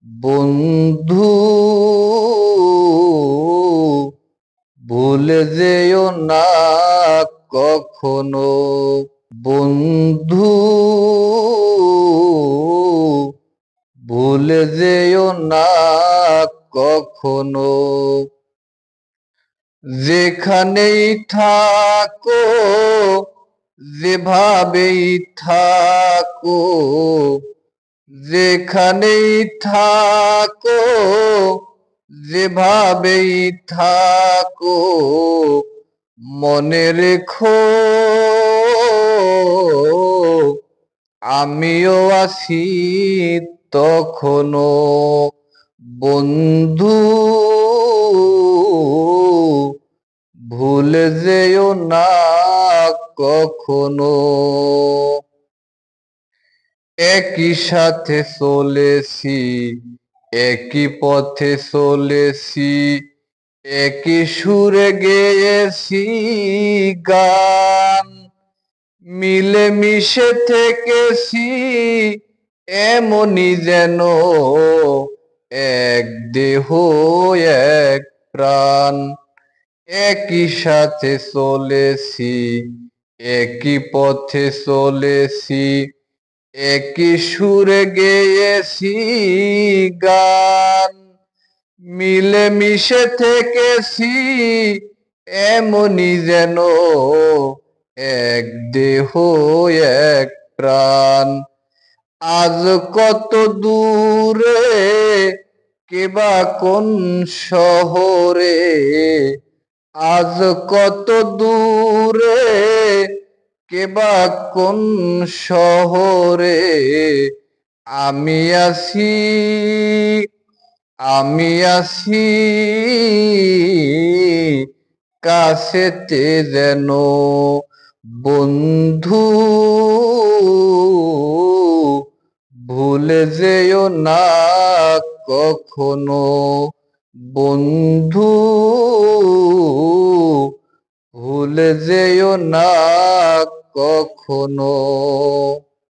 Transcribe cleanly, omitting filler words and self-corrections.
বন্ধু ভুলে যেও না কখনো। বন্ধু ভুলে যেও না কখনো। যেখানেই থাকো, যেভাবেই থাকো, যেখানেই থাকো, যেভাবেই থাকো, মনে রেখো আমিও আছি তখনো। বন্ধু ভুলে যেও না কখনো। একই সাথে চলেছি, একই পথে চলেছি, একই সুরে গেয়েছি গান। মিলেমিশে থেকেছি এমনি যেন এক দেহ এক প্রাণ। একই সাথে চলেছি, একই পথে চলেছি, একই সুরে গেয়েছি গান। মিলেমিশে থেকেছি এমনি যেন এক দেহ এক প্রাণ। আজ কত দূরে, কেবা কোন শহরে, আজ কত দূরে, কেবা কোন শহরে, আমি আছি, আমি আছি কাছেতে যেন। বন্ধু ভুলে যেও না কখনো। বন্ধু ভুলে যেও না কখনো।